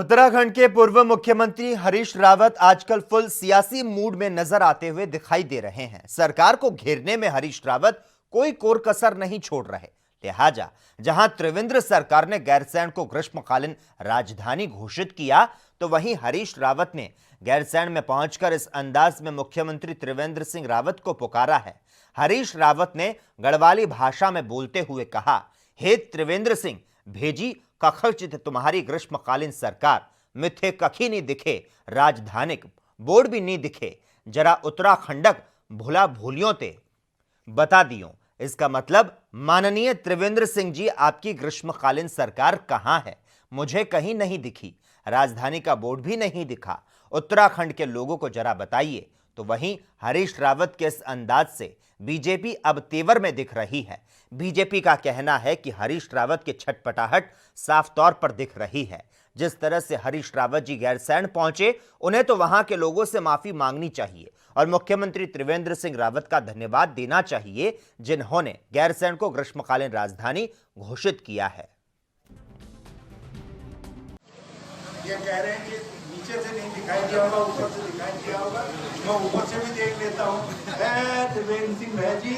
उत्तराखंड के पूर्व मुख्यमंत्री हरीश रावत आजकल फुल सियासी मूड में नजर आते हुए दिखाई दे रहे हैं। सरकार को घेरने में हरीश रावत कोई कोर कसर नहीं छोड़ रहे। लिहाजा जहां त्रिवेंद्र सरकार ने गैरसैंण को ग्रीष्मकालीन राजधानी घोषित किया, तो वहीं हरीश रावत ने गैरसैंण में पहुंचकर इस अंदाज में मुख्यमंत्री त्रिवेंद्र सिंह रावत को पुकारा है। हरीश रावत ने गढ़वाली भाषा में बोलते हुए कहा, हे त्रिवेंद्र सिंह, भेजी कखचित तुम्हारी ग्रीष्मकालीन सरकार, मिथे कखी नहीं दिखे, राजधानिक बोर्ड भी नहीं दिखे, जरा उत्तराखंडक भूला भूलियों ते बता दियो। इसका मतलब, माननीय त्रिवेंद्र सिंह जी, आपकी ग्रीष्मकालीन सरकार कहां है? मुझे कहीं नहीं दिखी, राजधानी का बोर्ड भी नहीं दिखा, उत्तराखंड के लोगों को जरा बताइए। तो वहीं हरीश रावत के इस अंदाज से बीजेपी अब तेवर में दिख रही है। बीजेपी का कहना है कि हरीश रावत की छटपटाहट साफ तौर पर दिख रही है। जिस तरह से हरीश रावत जी गैरसैंण पहुंचे, उन्हें तो वहां के लोगों से माफी मांगनी चाहिए और मुख्यमंत्री त्रिवेंद्र सिंह रावत का धन्यवाद देना चाहिए, जिन्होंने गैरसैंण को ग्रीष्मकालीन राजधानी घोषित किया है। ये कह रहे हैं कि नीचे से नहीं दिखाई दिया होगा, ऊपर से दिखाई दिया होगा, मैं ऊपर से भी देख लेता हूँ। त्रिवेंद्र सिंह भाई जी,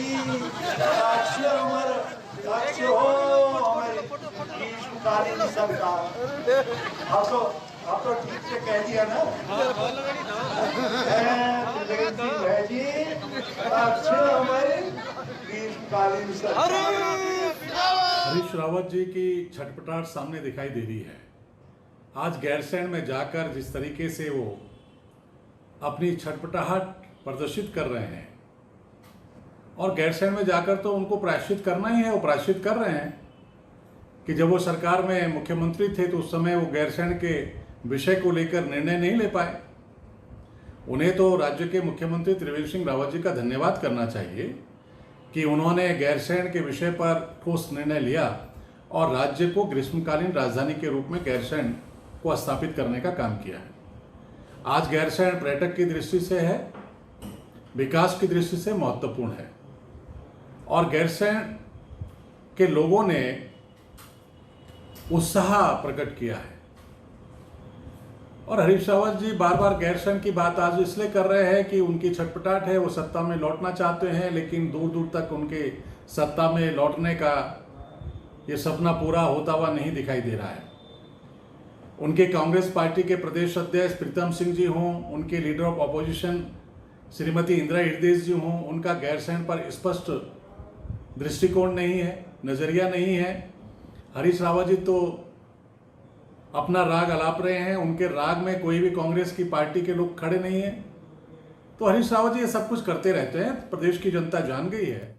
ग्रीष्मकालीन सरकार, आप तो ठीक से कह दिया ना। त्रिवेंद्र सिंह भाई जी, हमारे ग्रीष्मकालीन सरकार। हरीश रावत जी की छटपटाहट सामने दिखाई दे रही है। आज गैरसैंण में जाकर जिस तरीके से वो अपनी छटपटाहट प्रदर्शित कर रहे हैं, और गैरसैंण में जाकर तो उनको प्रायश्चित करना ही है, वो प्रायश्चित कर रहे हैं कि जब वो सरकार में मुख्यमंत्री थे तो उस समय वो गैरसैंण के विषय को लेकर निर्णय नहीं ले पाए। उन्हें तो राज्य के मुख्यमंत्री त्रिवेंद्र सिंह रावत जी का धन्यवाद करना चाहिए कि उन्होंने गैरसैंण के विषय पर ठोस निर्णय लिया और राज्य को ग्रीष्मकालीन राजधानी के रूप में गैरसैंण को स्थापित करने का काम किया है। आज गैरसैंण पर्यटक की दृष्टि से है, विकास की दृष्टि से महत्वपूर्ण है, और गैरसैंण के लोगों ने उत्साह प्रकट किया है। और हरीश रावत जी बार बार गैरसैंण की बात आज इसलिए कर रहे हैं कि उनकी छटपटाहट है, वो सत्ता में लौटना चाहते हैं, लेकिन दूर दूर तक उनके सत्ता में लौटने का ये सपना पूरा होता हुआ नहीं दिखाई दे रहा है। उनके कांग्रेस पार्टी के प्रदेश अध्यक्ष प्रीतम सिंह जी हों, उनके leader of opposition Shrimati Indira हृदय जी हों, उनका गैरसैंण पर स्पष्ट दृष्टिकोण नहीं है, नजरिया नहीं है। हरीश रावत जी तो अपना राग अलाप रहे हैं, उनके राग में कोई भी कांग्रेस की पार्टी के लोग खड़े नहीं हैं। तो हरीश रावत जी ये सब कुछ करते रहते हैं, प्रदेश की जनता जान गई है।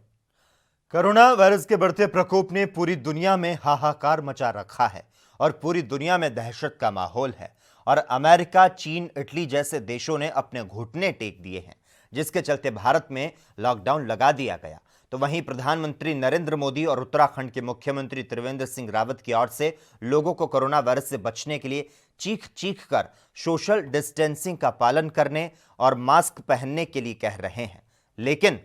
कोरोना वायरस के बढ़ते प्रकोप ने पूरी दुनिया में हाहाकार मचा रखा है और पूरी दुनिया में दहशत का माहौल है, और अमेरिका, चीन, इटली जैसे देशों ने अपने घुटने टेक दिए हैं, जिसके चलते भारत में लॉकडाउन लगा दिया गया। तो वहीं प्रधानमंत्री नरेंद्र मोदी और उत्तराखंड के मुख्यमंत्री त्रिवेंद्र सिंह रावत की ओर से लोगों को कोरोना वायरस से बचने के लिए चीख चीख कर सोशल डिस्टेंसिंग का पालन करने और मास्क पहनने के लिए कह रहे हैं। लेकिन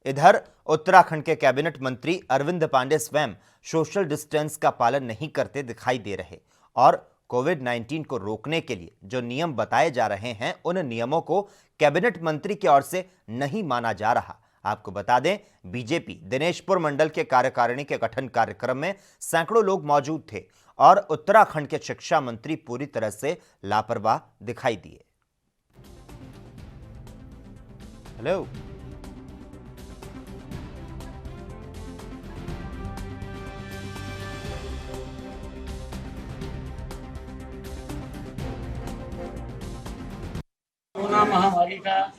इधर उत्तराखंड के कैबिनेट मंत्री अरविंद पांडे स्वयं सोशल डिस्टेंस का पालन नहीं करते दिखाई दे रहे, और कोविड-19 को रोकने के लिए जो नियम बताए जा रहे हैं, उन नियमों को कैबिनेट मंत्री की ओर से नहीं माना जा रहा। आपको बता दें, बीजेपी दिनेशपुर मंडल के कार्यकारिणी के गठन कार्यक्रम में सैकड़ों लोग मौजूद थे और उत्तराखंड के शिक्षा मंत्री पूरी तरह से लापरवाह दिखाई दिए। हेलो, कोरोना महामारी का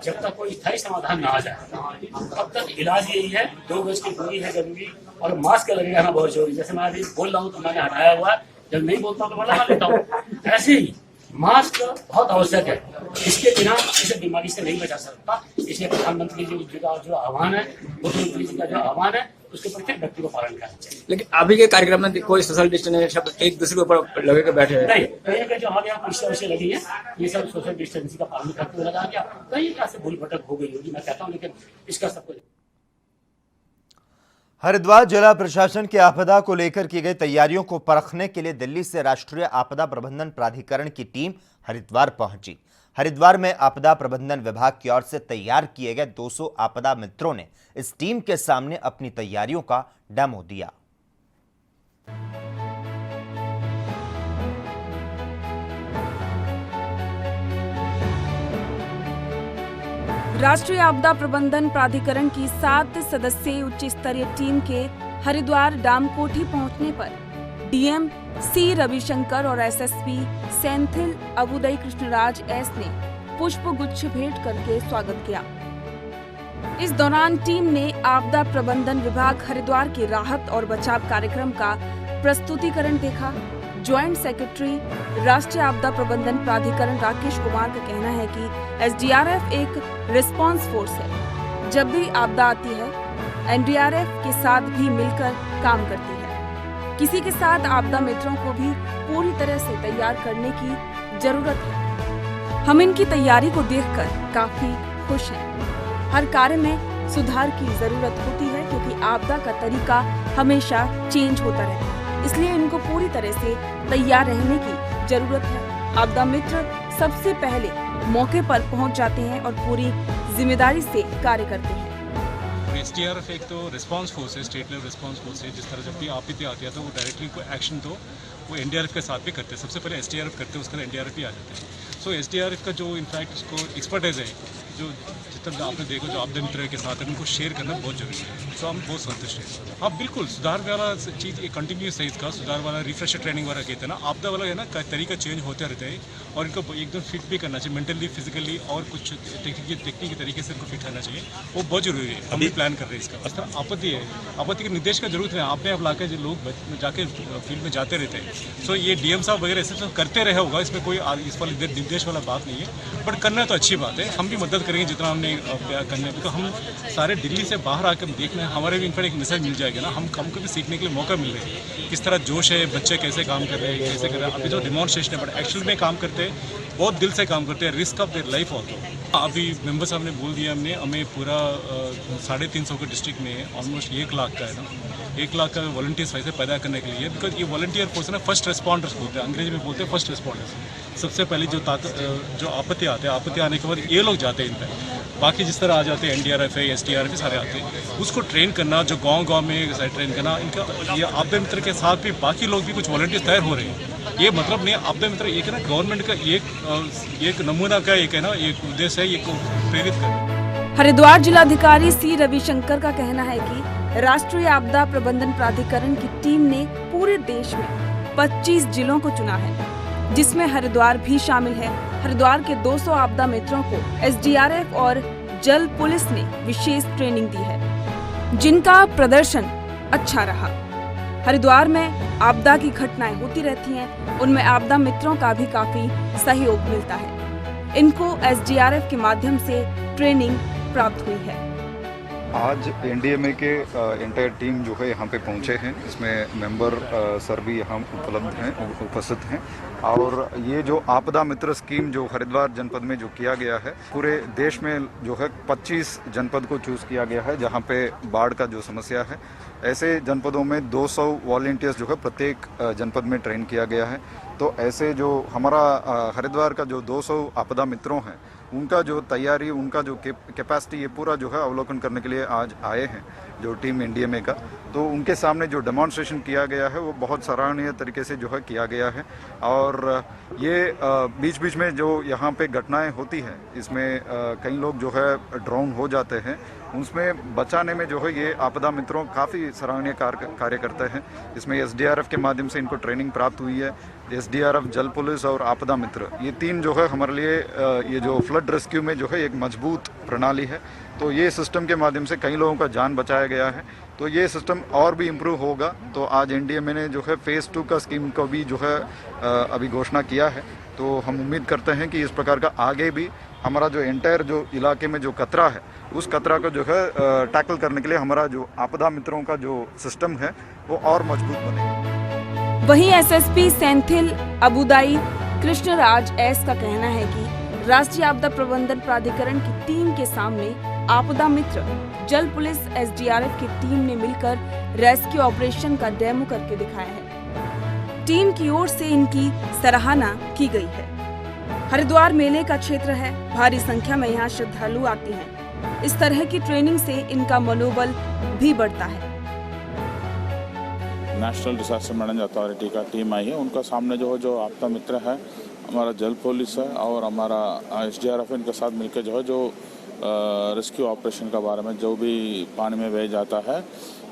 जब तक कोई स्थायी समाधान ना आ जाए, तब तक इलाज यही है, 2 गज की दूरी है जरूरी, और मास्क लगे रहना बहुत जरूरी। जैसे मैं अभी बोल रहा हूँ तो मैंने हटाया हुआ, जब नहीं बोलता हूँ तो मैं लगा लेता हूँ। ऐसे ही मास्क बहुत आवश्यक है, इसके बिना इसे बीमारी से नहीं बचा सकता। इसलिए प्रधानमंत्री जी का जो आह्वान है, मुख्यमंत्री जी का जो आह्वान है, उसके प्रत्येक व्यक्ति को पालन करना चाहिए। लेकिन अभी के कार्यक्रम में कोई सोशल डिस्टेंस शब्द एक दूसरे के ऊपर लगे के बैठे हैं नहीं, कहीं कहीं जो आ गया कुर्सियां लगी है, ये सब सोशल डिस्टेंसिंग का पालन करते हुए लगा गया। कहीं कैसे भूल भटक हो गई होगी, मैं कहता हूँ, लेकिन इसका सब कुछ हरिद्वार जिला प्रशासन की आपदा को लेकर की गई तैयारियों को परखने के लिए दिल्ली से राष्ट्रीय आपदा प्रबंधन प्राधिकरण की टीम हरिद्वार पहुंची। हरिद्वार में आपदा प्रबंधन विभाग की ओर से तैयार किए गए 200 आपदा मित्रों ने इस टीम के सामने अपनी तैयारियों का डेमो दिया। राष्ट्रीय आपदा प्रबंधन प्राधिकरण की 7 सदस्यीय उच्च स्तरीय टीम के हरिद्वार डामकोठी पहुंचने पर डीएम सी रविशंकर और एसएसपी सेंथिल अबुदई कृष्णराज एस ने पुष्प गुच्छ भेंट करके स्वागत किया। इस दौरान टीम ने आपदा प्रबंधन विभाग हरिद्वार के राहत और बचाव कार्यक्रम का प्रस्तुतिकरण देखा। ज्वाइंट सेक्रेटरी राष्ट्रीय आपदा प्रबंधन प्राधिकरण राकेश कुमार का कहना है कि एसडीआरएफ एक रिस्पांस फोर्स है। जब भी आपदा आती है एनडीआरएफ के साथ भी मिलकर काम करती है। किसी के साथ आपदा मित्रों को भी पूरी तरह से तैयार करने की जरूरत है। हम इनकी तैयारी को देखकर काफी खुश हैं। हर कार्य में सुधार की जरूरत होती है क्योंकि आपदा का तरीका हमेशा चेंज होता रहता है, इसलिए इनको पूरी तरह से तैयार रहने की जरूरत है। आपदा मित्र सबसे पहले मौके पर पहुंच जाते हैं और पूरी जिम्मेदारी से कार्य करते हैं। एसडीआरएफ एक तो रिस्पांस फोर्स है, स्टेट लेवल रिस्पांस फोर्स है। जिस तरह जब भी आपत्ति आती है तो वो डायरेक्टली कोई एक्शन तो वो एनडीआरएफ के साथ भी करते हैं। सबसे पहले एसडीआरएफ करते हैं, उसके बाद एनडीआरएफ भी आ जाते हैं। सो एसडीआरएफ का जो इनफैक्ट उसको एक्सपर्टाइज है, जो जितना आपने देखो जो आपदा मित्र के साथ है उनको शेयर करना बहुत जरूरी है। सो हम बहुत संतुष्ट हैं। हाँ बिल्कुल, सुधार वाला चीज़ ये कंटिन्यूस है इसका। सुधार वाला रिफ्रेशर ट्रेनिंग वाला कहते हैं ना, आपदा वाला है ना तरीका चेंज होते रहते हैं और इनको एकदम फिट भी करना चाहिए, मेंटली फिजिकली और कुछ टेक्निक तरीके से इनको फिट रहना चाहिए। वो बहुत जरूरी है। हम भी प्लान कर रहे हैं इसका। इस तरह आपत्ति है, आपत्ति के निर्देश का जरूरत है। आपने अब लाकर जो लोग जाके फील्ड में जाते रहते हैं, सो ये डीएम साहब वगैरह ऐसे सब करते रहे होगा, इसमें कोई इस वाले निर्देश वाला बात नहीं है। बट करना तो अच्छी बात है। हम भी मदद करेंगे जितना हमने करने, तो हम सारे दिल्ली से बाहर आकर देखना है, हमारे भी इनफैक्ट एक मैसेज मिल जाएगा ना। हमको भी सीखने के लिए मौका मिल रहा है किस तरह जोश है, बच्चे कैसे काम कर रहे हैं, कैसे कर रहे हैं। अभी जो डिमॉन्स्ट्रेशन है बट एक्चुअल में काम करते हैं, बहुत दिल से काम करते हैं, risk of their life also. अभी मेंबर साहब ने बोल दिया हमने हमें पूरा 350 के डिस्ट्रिक्ट में ऑलमोस्ट 1 लाख का है ना, 1 लाख का वॉलंटियर्स वैसे पैदा करने के लिए। बिकॉज ये वॉलंटियर फोर्स है ना, फर्स्ट रिस्पॉन्डर्स बोलते हैं, अंग्रेजी में बोलते हैं फर्स्ट रिस्पॉन्डर्स। सबसे पहले जो आपत्ति आते हैं, आपत्ति आने के बाद ये लोग जाते हैं इन पर। बाकी जिस तरह आ जाते हैं एनडीआरएफ है, एसडीआरएफ सारे आते हैं, उसको ट्रेन करना, जो गांव में ट्रेन करना इनका। ये आपदा मित्र के साथ भी बाकी लोग भी कुछ वॉलंटियर्स तैयार हो रहे हैं। ये मतलब नहीं, आपदा मित्र एक है ना गवर्नमेंट का एक नमूना का एक है ना, एक उद्देश्य है, ये को प्रेरित करना। हरिद्वार जिलाधिकारी सी रविशंकर का कहना है कि राष्ट्रीय आपदा प्रबंधन प्राधिकरण की टीम ने पूरे देश में 25 जिलों को चुना है, जिसमें हरिद्वार भी शामिल है। हरिद्वार के 200 आपदा मित्रों को एसडीआरएफ और जल पुलिस ने विशेष ट्रेनिंग दी है, जिनका प्रदर्शन अच्छा रहा। हरिद्वार में आपदा की घटनाएं होती रहती हैं, उनमें आपदा मित्रों का भी काफी सहयोग मिलता है। इनको एसडीआरएफ के माध्यम से ट्रेनिंग प्राप्त हुई है। आज एनडीएमए के एंटायर टीम जो है यहाँ पे पहुँचे हैं। इसमें मेंबर सर भी यहाँ उपस्थित हैं। और ये जो आपदा मित्र स्कीम जो हरिद्वार जनपद में जो किया गया है, पूरे देश में जो है 25 जनपद को चूज़ किया गया है जहाँ पे बाढ़ का जो समस्या है। ऐसे जनपदों में 200 वॉलंटियर्स जो है प्रत्येक जनपद में ट्रेन किया गया है। तो ऐसे जो हमारा हरिद्वार का जो 200 आपदा मित्रों हैं, उनका जो तैयारी, उनका जो कैपेसिटी, ये पूरा जो है अवलोकन करने के लिए आज आए हैं जो टीम एनडीएमए का। तो उनके सामने जो डेमोन्स्ट्रेशन किया गया है वो बहुत सराहनीय तरीके से जो है किया गया है। और ये बीच बीच में जो यहाँ पे घटनाएं होती हैं, इसमें कई लोग जो है ड्राउन हो जाते हैं, उसमें बचाने में जो है ये आपदा मित्रों काफ़ी सराहनीय कार्य करते हैं। इसमें एसडीआरएफ के माध्यम से इनको ट्रेनिंग प्राप्त हुई है। एसडीआरएफ, जल पुलिस और आपदा मित्र, ये तीन जो है हमारे लिए ये जो फ्लड रेस्क्यू में जो है एक मजबूत प्रणाली है। तो ये सिस्टम के माध्यम से कई लोगों का जान बचाया गया है। तो ये सिस्टम और भी इम्प्रूव होगा। तो आज एनडीएमए ने जो है फेज़ 2 का स्कीम को भी जो है अभी घोषणा किया है। तो हम उम्मीद करते हैं कि इस प्रकार का आगे भी हमारा जो एंटायर जो इलाके में जो खतरा है, उस खतरा को जो है टैकल करने के लिए हमारा जो आपदा मित्रों का जो सिस्टम है वो और मजबूत बनेगा। वहीं एसएसपी सेंथिल अबुदई कृष्णराज एस का कहना है कि राष्ट्रीय आपदा प्रबंधन प्राधिकरण की टीम के सामने आपदा मित्र जल पुलिस एसडीआरएफ की टीम ने मिलकर रेस्क्यू ऑपरेशन का डेमो करके दिखाया है। टीम की ओर से इनकी सराहना की गई है। हरिद्वार मेले का क्षेत्र है, भारी संख्या में यहाँ श्रद्धालु आते हैं। इस तरह की ट्रेनिंग से इनका मनोबल भी बढ़ता है। नेशनल डिजास्टर मैनेजमेंट अथॉरिटी का टीम आई है, उनका सामने जो आपदा मित्र है, हमारा जल पुलिस है और हमारा एसडीआरएफ इनके साथ मिलकर जो रेस्क्यू ऑपरेशन के बारे में जो भी पानी में बह जाता है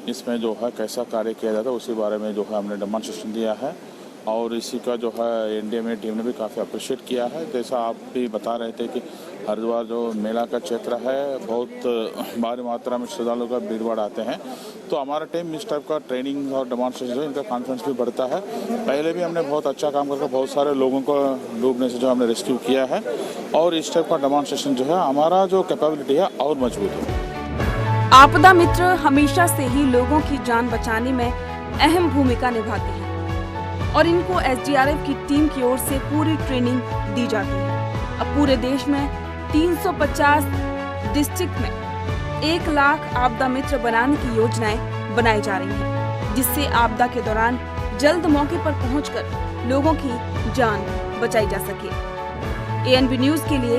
इसमें जो है कैसा कार्य किया जाता है उसी बारे में जो है हमने डेमोन्स्ट्रेशन दिया है और इसी का जो है एनडीए में टीम ने भी काफ़ी अप्रिशिएट किया है। जैसा आप भी बता रहे थे कि हरिद्वार जो मेला का क्षेत्र है बहुत भारी मात्रा में श्रद्धालुओं का भीड़ भाड़ आते हैं, तो हमारा टीम इस टाइप का ट्रेनिंग और डेमोन्स्ट्रेशन जो इनका कॉन्फिडेंस भी बढ़ता है। पहले भी हमने बहुत अच्छा काम करके बहुत सारे लोगों को डूबने से जो हमने रेस्क्यू किया है और इस टाइप का डेमोन्स्ट्रेशन जो है हमारा जो कैपेबिलिटी है और मजबूत है। आपदा मित्र हमेशा से ही लोगों की जान बचाने में अहम भूमिका निभाते हैं और इनको एसडीआरएफ की टीम की ओर से पूरी ट्रेनिंग दी जाती है। अब पूरे देश में 350 डिस्ट्रिक्ट में 1 लाख आपदा मित्र बनाने की योजनाएं बनाई जा रही हैं, जिससे आपदा के दौरान जल्द मौके पर पहुंचकर लोगों की जान बचाई जा सके। एएनबी न्यूज के लिए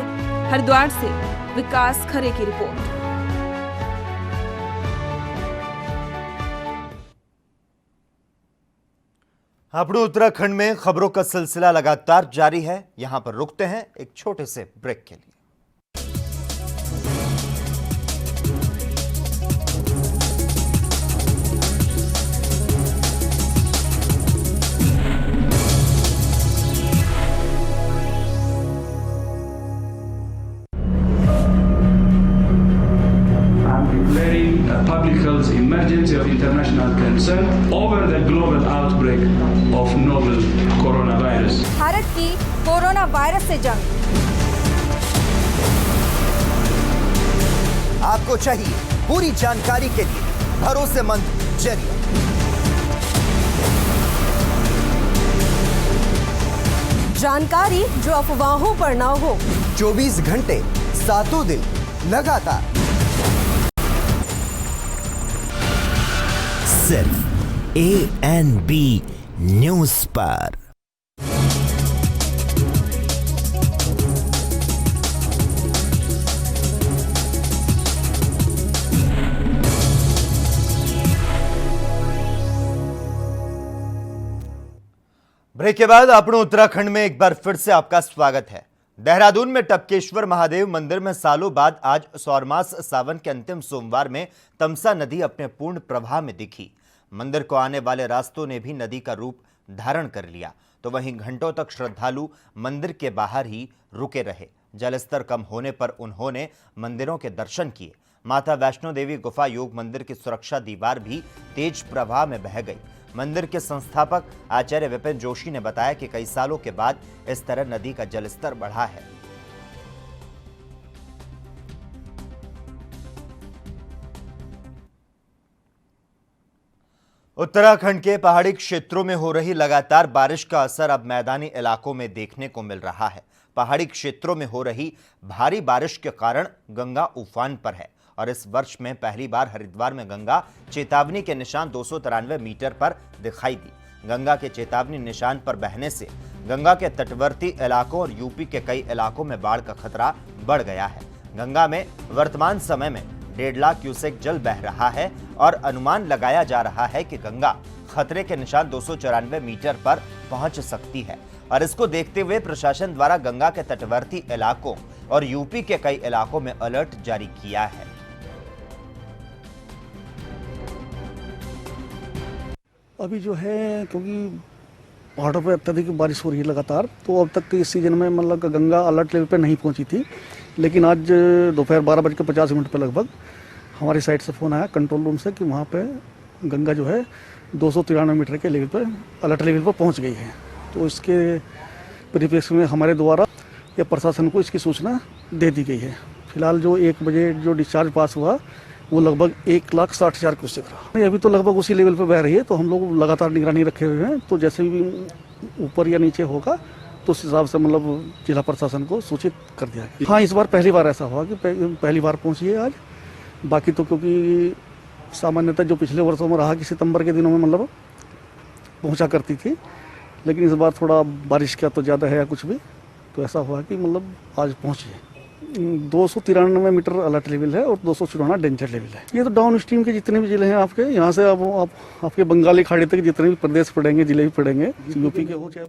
हरिद्वार से विकास खरे की रिपोर्ट। अपने उत्तराखंड में खबरों का सिलसिला लगातार जारी है। यहां पर रुकते हैं एक छोटे से ब्रेक के लिए। Public health emergency of international concern over the global outbreak of novel coronavirus. Bharat की कोरोना वायरस से जंग। आपको चाहिए पूरी जानकारी के लिए भरोसेमंद जरिया। जानकारी जो अफवाहों पर ना हो। 24 घंटे 7 दिन लगातार सिर्फ ANB न्यूज पर। ब्रेक के बाद अपने उत्तराखंड में एक बार फिर से आपका स्वागत है। देहरादून में टपकेश्वर महादेव मंदिर में सालों बाद आज सौरमास सावन के अंतिम सोमवार में तमसा नदी अपने पूर्ण प्रवाह में दिखी। मंदिर को आने वाले रास्तों ने भी नदी का रूप धारण कर लिया, तो वहीं घंटों तक श्रद्धालु मंदिर के बाहर ही रुके रहे। जलस्तर कम होने पर उन्होंने मंदिरों के दर्शन किए। माता वैष्णो देवी गुफा योग मंदिर की सुरक्षा दीवार भी तेज प्रवाह में बह गई। मंदिर के संस्थापक आचार्य विपिन जोशी ने बताया कि कई सालों के बाद इस तरह नदी का जलस्तर बढ़ा है। उत्तराखंड के पहाड़ी क्षेत्रों में हो रही लगातार बारिश का असर अब मैदानी इलाकों में देखने को मिल रहा है। पहाड़ी क्षेत्रों में हो रही भारी बारिश के कारण गंगा उफान पर है और इस वर्ष में पहली बार हरिद्वार में गंगा चेतावनी के निशान 293 मीटर पर दिखाई दी। गंगा के चेतावनी निशान पर बहने से गंगा के तटवर्ती इलाकों और यूपी के कई इलाकों में बाढ़ का खतरा बढ़ गया है। गंगा में वर्तमान समय में 1.5 लाख क्यूसेक जल बह रहा है और अनुमान लगाया जा रहा है कि गंगा खतरे के निशान 294 मीटर पर पहुंच सकती है और इसको देखते हुए प्रशासन द्वारा गंगा के तटवर्ती इलाकों और यूपी के कई इलाकों में अलर्ट जारी किया है। अभी जो है क्योंकि पहाड़ों पर अत्यधिक बारिश हो रही है लगातार, तो अब तक के इस सीजन में मतलब गंगा अलर्ट लेवल पे नहीं पहुंची थी, लेकिन आज दोपहर 12:50 पर लगभग हमारी साइड से फ़ोन आया कंट्रोल रूम से कि वहाँ पे गंगा जो है 293 मीटर के लेवल पर अलर्ट लेवल पर पहुँच गई है। तो इसके परिप्रेक्ष्य में हमारे द्वारा या प्रशासन को इसकी सूचना दे दी गई है। फिलहाल जो 1 बजे जो डिस्चार्ज पास हुआ वो लगभग 1,60,000 क्यूसेक रहा। अभी तो लगभग उसी लेवल पर बह रही है, तो हम लोग लगातार निगरानी रखे हुए हैं। तो जैसे भी ऊपर या नीचे होगा तो उस हिसाब से मतलब जिला प्रशासन को सूचित कर दिया गया। हाँ, इस बार पहली बार ऐसा हुआ कि पहली बार पहुंची है आज, बाकी तो क्योंकि सामान्यतः जो पिछले वर्षों में रहा कि सितंबर के दिनों में मतलब पहुंचा करती थी, लेकिन इस बार थोड़ा बारिश का तो ज़्यादा है या कुछ भी, तो ऐसा हुआ कि मतलब आज पहुंची है। 293 मीटर अलर्ट लेवल है और 254 डेंजर लेवल है। ये तो डाउन स्ट्रीम के जितने भी जिले हैं आपके, यहाँ से आप आपके बंगाली खाड़ी तक जितने भी प्रदेश पड़ेंगे, जिले भी पड़ेंगे, यूपी के हो चाहे।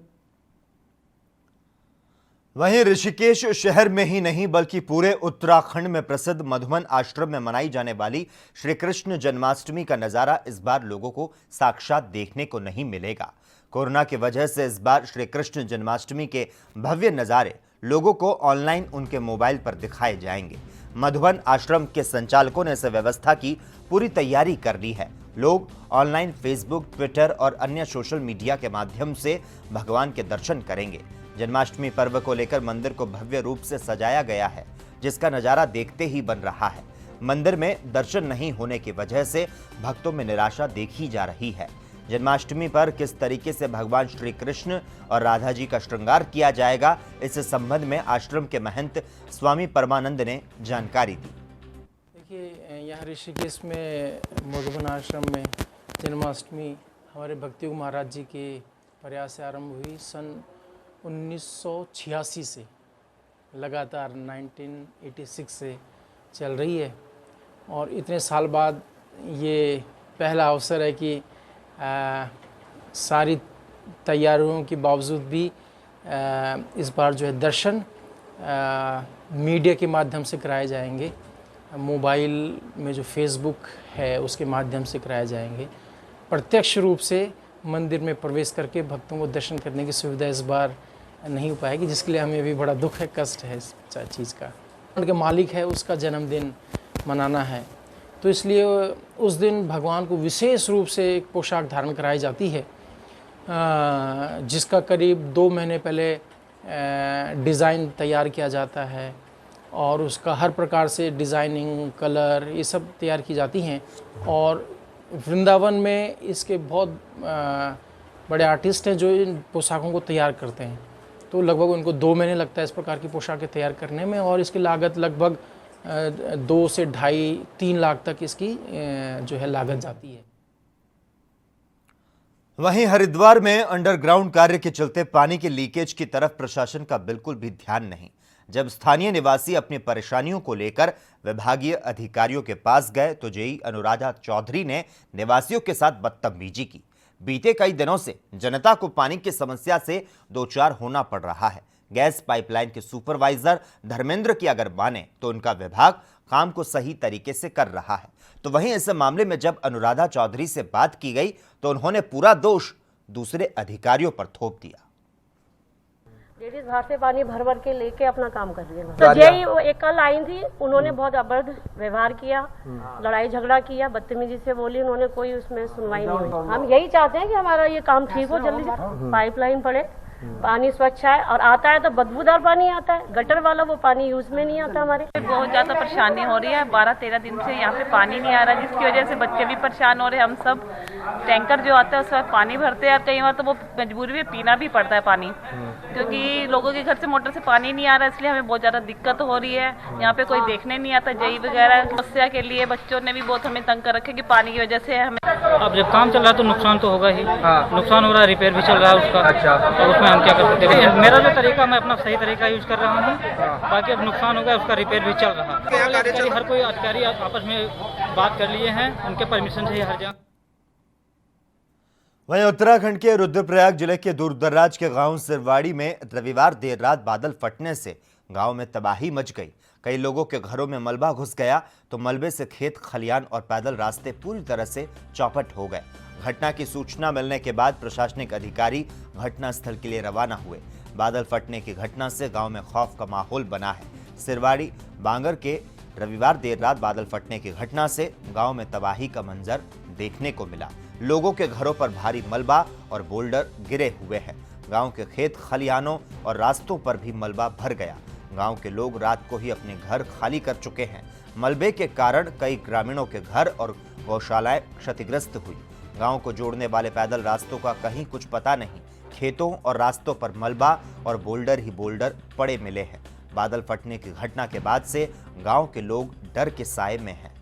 वहीं ऋषिकेश शहर में ही नहीं बल्कि पूरे उत्तराखंड में प्रसिद्ध मधुबन आश्रम में मनाई जाने वाली श्री कृष्ण जन्माष्टमी का नजारा इस बार लोगों को साक्षात देखने को नहीं मिलेगा। कोरोना की वजह से इस बार श्री कृष्ण जन्माष्टमी के भव्य नजारे लोगों को ऑनलाइन उनके मोबाइल पर दिखाए जाएंगे। मधुबन आश्रम के संचालकों ने इस व्यवस्था की पूरी तैयारी कर ली है। लोग ऑनलाइन फेसबुक, ट्विटर और अन्य सोशल मीडिया के माध्यम से भगवान के दर्शन करेंगे। जन्माष्टमी पर्व को लेकर मंदिर को भव्य रूप से सजाया गया है, जिसका नजारा देखते ही बन रहा है। मंदिर में दर्शन नहीं होने की वजह से भक्तों में निराशा देखी जा रही है। जन्माष्टमी पर किस तरीके से भगवान श्री कृष्ण और राधा जी का श्रृंगार किया जाएगा, इस संबंध में आश्रम के महंत स्वामी परमानंद ने जानकारी दी। देखिए, यहाँ ऋषिकेश में मधुबन आश्रम में जन्माष्टमी हमारे भक्ति महाराज जी के प्रयास से आरंभ हुई। सन 1986 से लगातार 1986 से चल रही है और इतने साल बाद ये पहला अवसर है कि सारी तैयारियों के बावजूद भी इस बार जो है दर्शन मीडिया के माध्यम से कराए जाएंगे। मोबाइल में जो फेसबुक है उसके माध्यम से कराए जाएंगे। प्रत्यक्ष रूप से मंदिर में प्रवेश करके भक्तों को दर्शन करने की सुविधा इस बार नहीं हो पाएगी, जिसके लिए हमें भी बड़ा दुख है, कष्ट है इस चीज़ का। उनके मालिक है उसका जन्मदिन मनाना है, तो इसलिए उस दिन भगवान को विशेष रूप से एक पोशाक धारण कराई जाती है, जिसका करीब 2 महीने पहले डिज़ाइन तैयार किया जाता है और उसका हर प्रकार से डिज़ाइनिंग, कलर ये सब तैयार की जाती हैं। और वृंदावन में इसके बहुत बड़े आर्टिस्ट हैं जो इन पोशाकों को तैयार करते हैं, तो लगभग उनको 2 महीने लगता है इस प्रकार की पोशाकें तैयार करने में और इसकी लागत लगभग 2 से 2.5-3 लाख तक इसकी जो है लागत जाती है। वहीं हरिद्वार में अंडरग्राउंड कार्य के चलते पानी के लीकेज की तरफ प्रशासन का बिल्कुल भी ध्यान नहीं। जब स्थानीय निवासी अपनी परेशानियों को लेकर विभागीय अधिकारियों के पास गए तो जेई अनुराधा चौधरी ने निवासियों के साथ बदतमीजी की। बीते कई दिनों से जनता को पानी की समस्या से दो चार होना पड़ रहा है। गैस पाइपलाइन के सुपरवाइजर धर्मेंद्र की अगर माने तो उनका विभाग काम को सही तरीके से कर रहा है, तो वहीं इस मामले में जब अनुराधा चौधरी से बात की गई तो उन्होंने पूरा दोष दूसरे अधिकारियों पर थोप दिया। लेडीज बाहर से पानी भर भर के लेके अपना काम कर रही है। तो यही वो एक कल आई थी, उन्होंने बहुत अभद्र व्यवहार किया, लड़ाई झगड़ा किया, बदतमीजी से बोली, उन्होंने कोई उसमें सुनवाई नहीं हुई। हम यही चाहते हैं कि हमारा ये काम ठीक हो, जल्दी से पाइपलाइन पड़े, पानी स्वच्छ है और आता है तो बदबूदार पानी आता है, गटर वाला वो पानी यूज में नहीं आता। हमारे बहुत ज्यादा परेशानी हो रही है, 12-13 दिन से यहाँ पे पानी नहीं आ रहा, जिसकी वजह से बच्चे भी परेशान हो रहे हैं। हम सब टैंकर जो आता है उसमें पानी भरते हैं और कई बार तो वो मजबूरी में पीना भी पड़ता है पानी, क्योंकि लोगों के घर से मोटर से पानी नहीं आ रहा, इसलिए हमें बहुत ज्यादा दिक्कत हो रही है। यहाँ पे कोई देखने नहीं आता, जई वगैरह समस्या के लिए बच्चों ने भी बहुत हमें तंग कर रखे कि पानी की वजह से हमें। अब जब काम चल रहा है तो नुकसान तो होगा ही। नुकसान हो रहा है, रिपेयर भी चल रहा है उसका। अच्छा, तो उसमें हम क्या कर सकते हैं? मेरा जो तरीका, मैं अपना सही तरीका यूज कर रहा हूँ, बाकी अब नुकसान हो गया उसका रिपेयर भी चल रहा है। हर कोई अधिकारी आपस में बात कर लिए हैं, उनके परमिशन से हर जगह। वहीं उत्तराखंड के रुद्रप्रयाग जिले के दूरदराज के गांव सिरवाड़ी में रविवार देर रात बादल फटने से गांव में तबाही मच गई। कई लोगों के घरों में मलबा घुस गया तो मलबे से खेत खलियान और पैदल रास्ते पूरी तरह से चौपट हो गए। घटना की सूचना मिलने के बाद प्रशासनिक अधिकारी घटनास्थल के लिए रवाना हुए। बादल फटने की घटना से गांव में खौफ का माहौल बना है। सिरवाड़ी बांगर के रविवार देर रात बादल फटने की घटना से गांव में तबाही का मंजर देखने को मिला। लोगों के घरों पर भारी मलबा और बोल्डर गिरे हुए हैं। गांव के खेत खलिहानों और रास्तों पर भी मलबा भर गया। गांव के लोग रात को ही अपने घर खाली कर चुके हैं। मलबे के कारण कई ग्रामीणों के घर और गौशालाएं क्षतिग्रस्त हुई। गांव को जोड़ने वाले पैदल रास्तों का कहीं कुछ पता नहीं। खेतों और रास्तों पर मलबा और बोल्डर ही बोल्डर पड़े मिले हैं। बादल फटने की घटना के बाद से गांव के लोग डर के साए में हैं।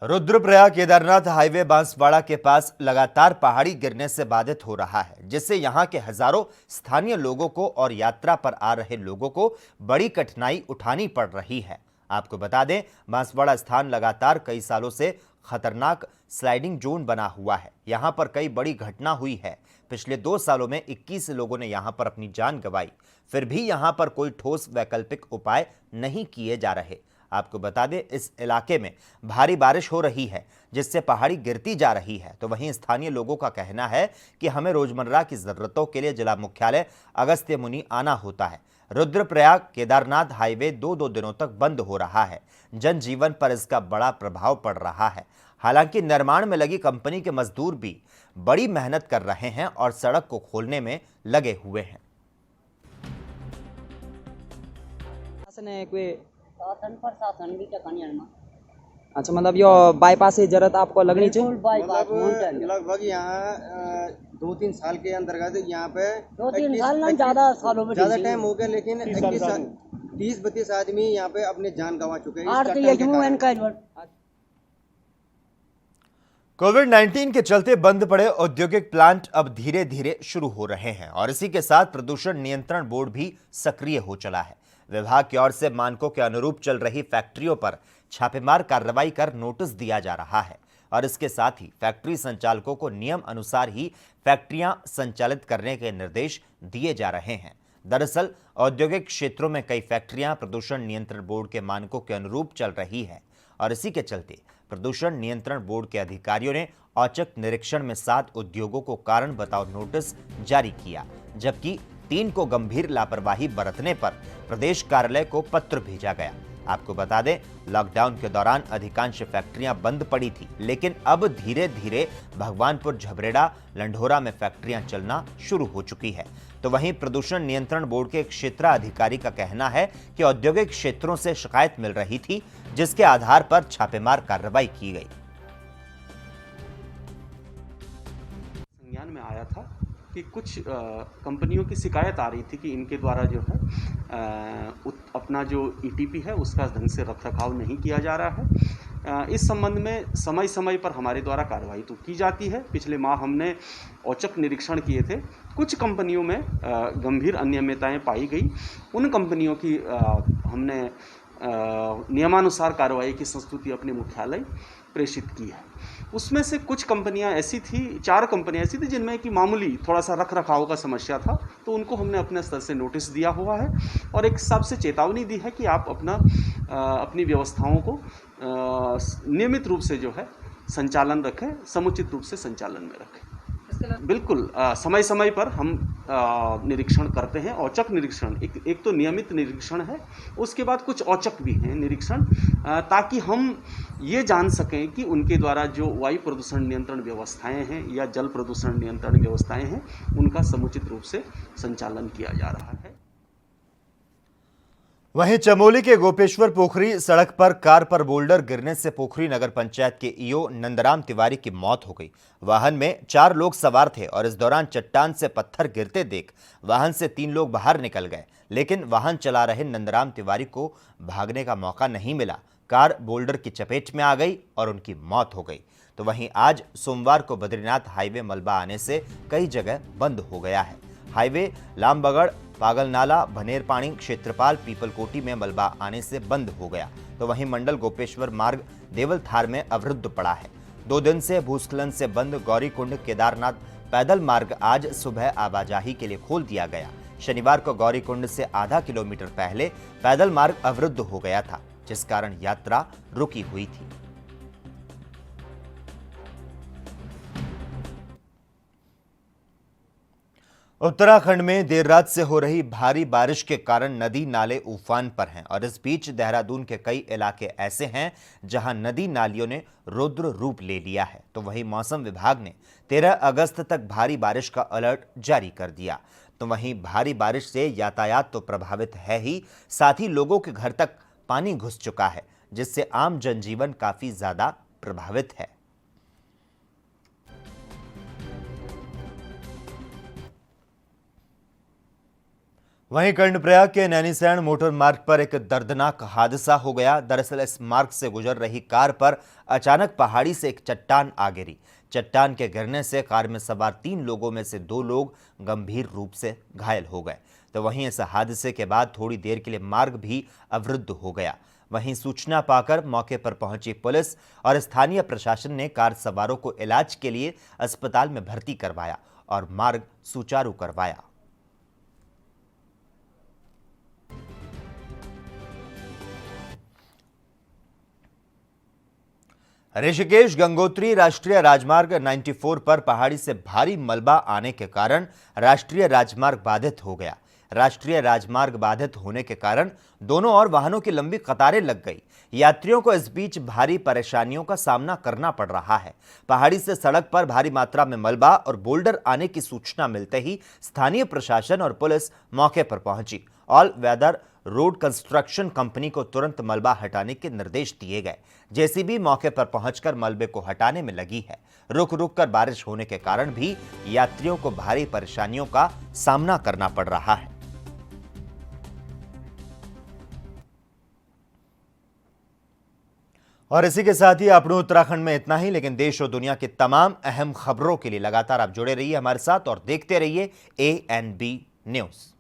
रुद्रप्रयाग केदारनाथ हाईवे बांसवाड़ा के पास लगातार पहाड़ी गिरने से बाधित हो रहा है, जिससे यहां के हजारों स्थानीय लोगों को और यात्रा पर आ रहे लोगों को बड़ी कठिनाई उठानी पड़ रही है। आपको बता दें, बांसवाड़ा स्थान लगातार कई सालों से खतरनाक स्लाइडिंग जोन बना हुआ है। यहां पर कई बड़ी घटना हुई है। पिछले 2 सालों में 21 लोगों ने यहां पर अपनी जान गंवाई। फिर भी यहां पर कोई ठोस वैकल्पिक उपाय नहीं किए जा रहे। आपको बता दें, इस इलाके में भारी बारिश हो रही है, जिससे पहाड़ी गिरती जा रही है। तो वहीं स्थानीय लोगों का कहना है कि हमें रोजमर्रा की जरूरतों के लिए जिला मुख्यालय अगस्त्यमुनि आना होता है। रुद्रप्रयाग केदारनाथ हाईवे 2 दिनों तक बंद हो रहा है। जनजीवन पर इसका बड़ा प्रभाव पड़ रहा है। हालांकि निर्माण में लगी कंपनी के मजदूर भी बड़ी मेहनत कर रहे हैं और सड़क को खोलने में लगे हुए हैं। अच्छा, मतलब यो बाईपास की जरूरत आपको लगनी चाहिए। लगभग यहाँ 2-3 साल के अंतर्गत यहाँ पे 2-3 साल ना ज्यादा सालों में ज्यादा टाइम हो गया, लेकिन 30-32 आदमी यहाँ पे अपने जान गंवा चुके हैं। कोविड-19 के चलते बंद पड़े औद्योगिक प्लांट अब धीरे धीरे शुरू हो रहे हैं और इसी के साथ प्रदूषण नियंत्रण बोर्ड भी सक्रिय हो चला है। विभाग की ओर से मानकों के अनुरूप चल रही फैक्ट्रियों पर छापेमार कार्रवाई कर नोटिस दिया जा रहा है और इसके साथ ही फैक्ट्री संचालकों को नियम अनुसार ही फैक्ट्रियां संचालित करने के निर्देश दिए जा रहे हैं। दरअसल औद्योगिक क्षेत्रों में कई फैक्ट्रियां प्रदूषण नियंत्रण बोर्ड के मानकों के अनुरूप चल रही है और इसी के चलते प्रदूषण नियंत्रण बोर्ड के अधिकारियों ने औचक निरीक्षण में 7 उद्योगों को कारण बताओ नोटिस जारी किया, जबकि 3 को गंभीर लापरवाही बरतने पर प्रदेश कार्यालय को पत्र भेजा गया। आपको बता दें, लॉकडाउन के दौरान अधिकांश फैक्ट्रियां बंद पड़ी थी, लेकिन अब धीरे धीरे भगवानपुर, झबरेड़ा, लंढोरा में फैक्ट्रियां चलना शुरू हो चुकी है। तो वहीं प्रदूषण नियंत्रण बोर्ड के क्षेत्राधिकारी का कहना है कि औद्योगिक क्षेत्रों से शिकायत मिल रही थी, जिसके आधार पर छापेमार कार्रवाई की गई। संज्ञान में आया था कि कुछ कंपनियों की शिकायत आ रही थी कि इनके द्वारा जो है अपना जो ईटीपी है उसका ढंग से रखरखाव नहीं किया जा रहा है। इस संबंध में समय समय पर हमारे द्वारा कार्रवाई तो की जाती है। पिछले माह हमने औचक निरीक्षण किए थे। कुछ कंपनियों में गंभीर अनियमितताएं पाई गई। उन कंपनियों की हमने नियमानुसार कार्रवाई की संस्तुति अपने मुख्यालय प्रेषित की है। उसमें से कुछ कंपनियां ऐसी थी, 4 कंपनियां ऐसी थी जिनमें कि मामूली थोड़ा सा रख रखाव का समस्या था, तो उनको हमने अपने स्तर से नोटिस दिया हुआ है और एक हिसाब से चेतावनी दी है कि आप अपनी व्यवस्थाओं को नियमित रूप से जो है संचालन रखें, समुचित रूप से संचालन में रखें। बिल्कुल समय समय पर हम निरीक्षण करते हैं। औचक निरीक्षण एक तो नियमित निरीक्षण है, उसके बाद कुछ औचक भी हैं निरीक्षण, ताकि हम ये जान सकें कि उनके द्वारा जो वायु प्रदूषण नियंत्रण व्यवस्थाएं हैं या जल प्रदूषण नियंत्रण व्यवस्थाएं हैं, उनका समुचित रूप से संचालन किया जा रहा है। वहीं चमोली के गोपेश्वर पोखरी सड़क पर कार पर बोल्डर गिरने से पोखरी नगर पंचायत के ईओ नंदराम तिवारी की मौत हो गई। वाहन में 4 लोग सवार थे और इस दौरान चट्टान से पत्थर गिरते देख वाहन से 3 लोग बाहर निकल गए, लेकिन वाहन चला रहे नंदराम तिवारी को भागने का मौका नहीं मिला। कार बोल्डर की चपेट में आ गई और उनकी मौत हो गई। तो वहीं आज सोमवार को बद्रीनाथ हाईवे मलबा आने से कई जगह बंद हो गया है। हाईवे लामबगड़, पागलनाला, भनेरपानी, क्षेत्रपाल, पीपलकोटी में मलबा आने से बंद हो गया। तो वहीं मंडल गोपेश्वर मार्ग देवलथार में अवरुद्ध पड़ा है। 2 दिन से भूस्खलन से बंद गौरीकुंड केदारनाथ पैदल मार्ग आज सुबह आवाजाही के लिए खोल दिया गया। शनिवार को गौरीकुंड से आधा किलोमीटर पहले पैदल मार्ग अवरुद्ध हो गया था, जिस कारण यात्रा रुकी हुई थी। उत्तराखंड में देर रात से हो रही भारी बारिश के कारण नदी नाले उफान पर हैं और इस बीच देहरादून के कई इलाके ऐसे हैं जहां नदी नालियों ने रुद्र रूप ले लिया है। तो वहीं मौसम विभाग ने 13 अगस्त तक भारी बारिश का अलर्ट जारी कर दिया। तो वहीं भारी बारिश से यातायात तो प्रभावित है ही, साथ ही लोगों के घर तक पानी घुस चुका है, जिससे आम जनजीवन काफी ज्यादा प्रभावित है। वहीं कर्णप्रयाग के नैनीसैण मोटर मार्ग पर एक दर्दनाक हादसा हो गया। दरअसल इस मार्ग से गुजर रही कार पर अचानक पहाड़ी से एक चट्टान आ गिरी। चट्टान के गिरने से कार में सवार 3 लोगों में से 2 लोग गंभीर रूप से घायल हो गए। तो वहीं इस हादसे के बाद थोड़ी देर के लिए मार्ग भी अवरुद्ध हो गया। वहीं सूचना पाकर मौके पर पहुंची पुलिस और स्थानीय प्रशासन ने कार सवारों को इलाज के लिए अस्पताल में भर्ती करवाया और मार्ग सुचारू करवाया। ऋषिकेश गंगोत्री राष्ट्रीय राजमार्ग 94 पर पहाड़ी से भारी मलबा आने के कारण राष्ट्रीय राजमार्ग बाधित हो गया। राष्ट्रीय राजमार्ग बाधित होने के कारण दोनों ओर वाहनों की लंबी कतारें लग गई। यात्रियों को इस बीच भारी परेशानियों का सामना करना पड़ रहा है। पहाड़ी से सड़क पर भारी मात्रा में मलबा और बोल्डर आने की सूचना मिलते ही स्थानीय प्रशासन और पुलिस मौके पर पहुंची। All weather road construction company को तुरंत मलबा हटाने के निर्देश दिए गए। जेसीबी मौके पर पहुंचकर मलबे को हटाने में लगी है। रुक रुक कर बारिश होने के कारण भी यात्रियों को भारी परेशानियों का सामना करना पड़ रहा है। और इसी के साथ ही अपने उत्तराखंड में इतना ही, लेकिन देश और दुनिया की तमाम अहम खबरों के लिए लगातार आप जुड़े रहिए हमारे साथ और देखते रहिए ANB न्यूज़।